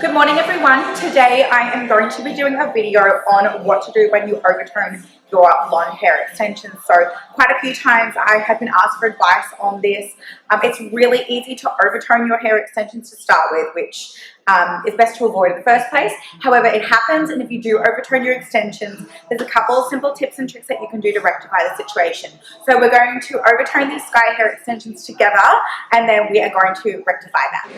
Good morning everyone. Today I am going to be doing a video on what to do when you overtone your long hair extensions. So quite a few times I have been asked for advice on this. It's really easy to overtone your hair extensions to start with, which is best to avoid in the first place. However, it happens, and if you do overtone your extensions, there's a couple of simple tips and tricks that you can do to rectify the situation. So we're going to overtone these sky hair extensions together, and then we are going to rectify that.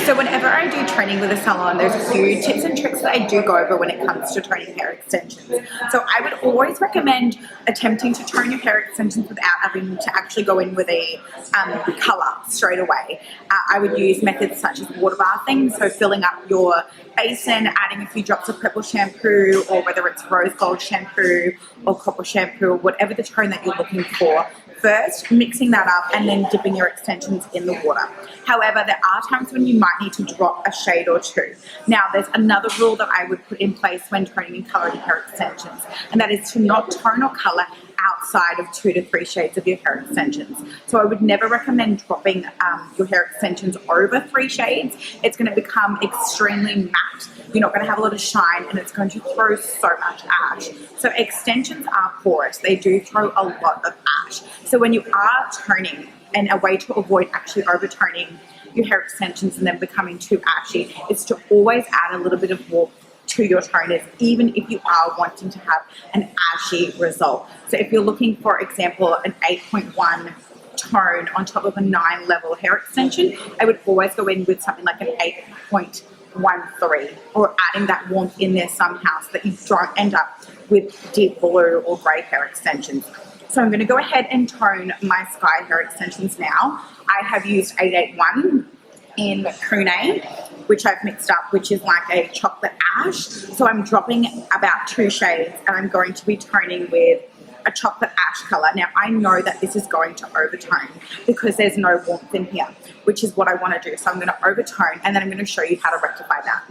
So whenever I do training with a salon, there's a few tips and tricks that I do go over when it comes to toning hair extensions. So I would always recommend attempting to tone your hair extensions without having to actually go in with a color straight away. I would use methods such as water bathing, so filling up your basin, adding a few drops of purple shampoo, or whether it's rose gold shampoo or copper shampoo, or whatever the tone that you're looking for. First, mixing that up and then dipping your extensions in the water. However, there are times when you might need to drop a shade or two. Now, there's another rule that I would put in place when toning and coloring hair extensions, and that is to not tone or color outside of 2 to 3 shades of your hair extensions. So I would never recommend dropping your hair extensions over 3 shades. It's going to become extremely matte. You're not going to have a lot of shine, and it's going to throw so much ash. So extensions are porous. They do throw a lot of ash. So when you are toning, and a way to avoid actually overtoning your hair extensions and then becoming too ashy is to always add a little bit of warmth to your toners, even if you are wanting to have an ashy result. So if you're looking, for example, an 8.1 tone on top of a 9 level hair extension, I would always go in with something like an 8.13, or adding that warmth in there somehow so that you don't end up with deep blue or grey hair extensions. So I'm going to go ahead and tone my sky hair extensions now. I have used 881 in Kune, which I've mixed up, which is like a chocolate ash. So I'm dropping about 2 shades, and I'm going to be toning with a chocolate ash color. Now, I know that this is going to overtone because there's no warmth in here, which is what I want to do. So I'm going to overtone, and then I'm going to show you how to rectify that.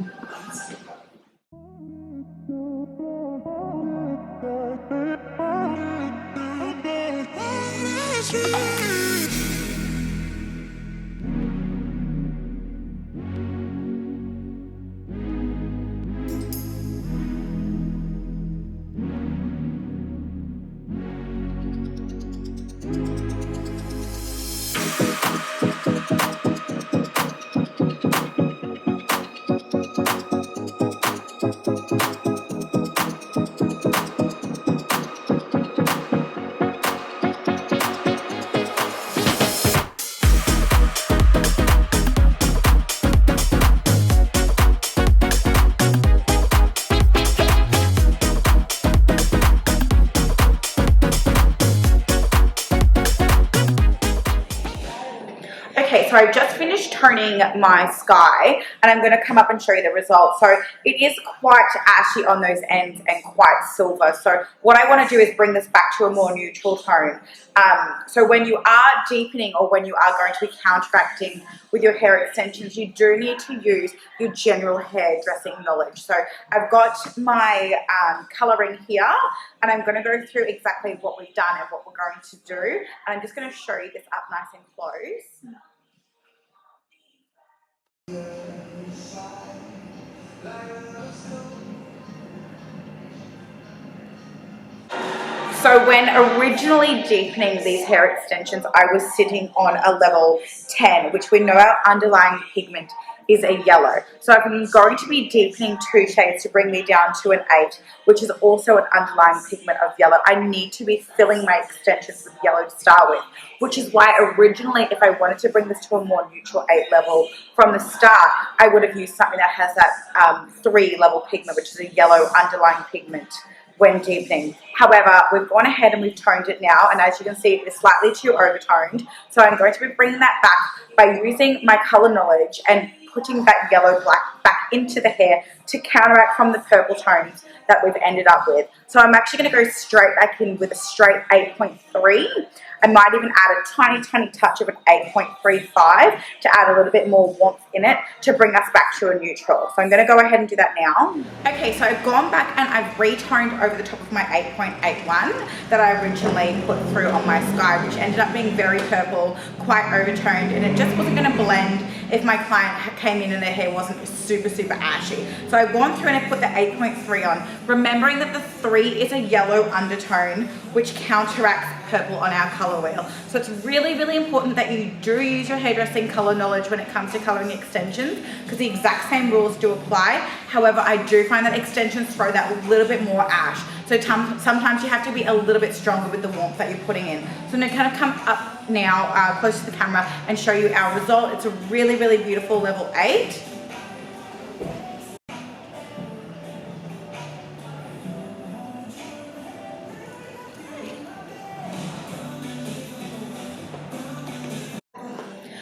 Okay, so I've just finished toning my sky, and I'm going to come up and show you the results. So it is quite ashy on those ends and quite silver. So what I want to do is bring this back to a more neutral tone. So when you are deepening, or when you are going to be counteracting with your hair extensions, you do need to use your general hairdressing knowledge. So I've got my colouring here, and I'm going to go through exactly what we've done and what we're going to do. And I'm just going to show you this up nice and close. So when originally deepening these hair extensions, I was sitting on a level 10, which we know our underlying pigment is a yellow. So if I'm going to be deepening 2 shades to bring me down to an 8, which is also an underlying pigment of yellow, I need to be filling my extensions with yellow to start with, which is why originally, if I wanted to bring this to a more neutral 8 level from the start, I would have used something that has that 3 level pigment, which is a yellow underlying pigment when deepening. However, we've gone ahead and we've toned it now, and as you can see, it's slightly too overtoned. So I'm going to be bringing that back by using my color knowledge and putting that yellow black back into the hair to counteract from the purple tones that we've ended up with. So I'm actually going to go straight back in with a straight 8.3. I might even add a tiny touch of an 8.35 to add a little bit more warmth in it to bring us back to a neutral. So I'm going to go ahead and do that now. Okay, so I've gone back and I've retoned over the top of my 8.81 that I originally put through on my sky, which ended up being very purple, quite overtoned, and it just wasn't going to blend if my client came in and their hair wasn't super super ashy. So I've gone through and I put the 8.3 on, remembering that the 3 is a yellow undertone, which counteracts purple on our color wheel. So it's really, really important that you do use your hairdressing color knowledge when it comes to coloring extensions, because the exact same rules do apply. However, I do find that extensions throw that little bit more ash. So sometimes you have to be a little bit stronger with the warmth that you're putting in. So I'm going to kind of come up now close to the camera and show you our result. It's a really, really beautiful level 8.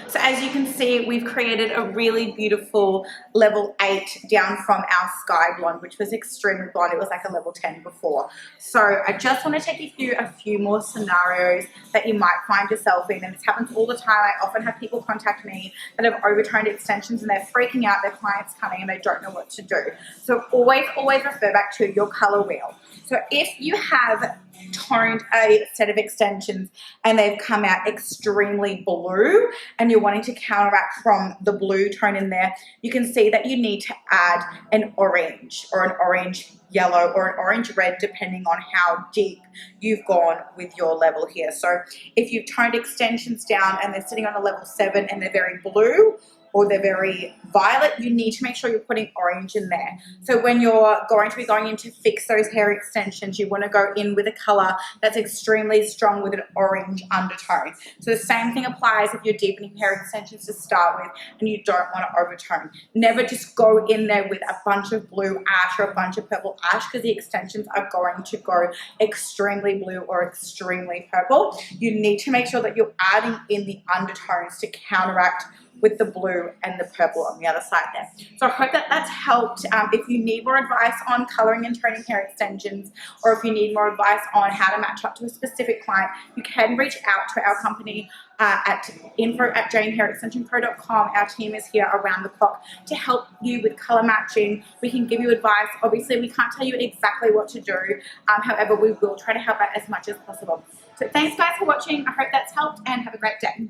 So as you can see, we've created a really beautiful level 8 down from our sky blonde, which was extremely blonde. It was like a level 10 before. So I just want to take you through a few more scenarios that you might find yourself in. And this happens all the time. I often have people contact me that have overtoned extensions and they're freaking out. Their client's coming and they don't know what to do. So always refer back to your color wheel. So if you have toned a set of extensions and they've come out extremely blue and you're wanting to counteract from the blue tone in there, you can see that you need to add an orange or an orange yellow or an orange red, depending on how deep you've gone with your level here. So if you've toned extensions down and they're sitting on a level 7 and they're very blue or they're very violet, you need to make sure you're putting orange in there. So when you're going to be going in to fix those hair extensions, you want to go in with a color that's extremely strong with an orange undertone. So the same thing applies if you're deepening hair extensions to start with and you don't want to overtone. Never just go in there with a bunch of blue ash or a bunch of purple ash, because the extensions are going to go extremely blue or extremely purple. You need to make sure that you're adding in the undertones to counteract with the blue and the purple on the other side there. So I hope that that's helped. If you need more advice on coloring and toning hair extensions, or if you need more advice on how to match up to a specific client, you can reach out to our company at info@JayneHairExtensionCo.com. Our team is here around the clock to help you with color matching. We can give you advice. Obviously, we can't tell you exactly what to do. However, we will try to help out as much as possible. So thanks guys for watching. I hope that's helped and have a great day.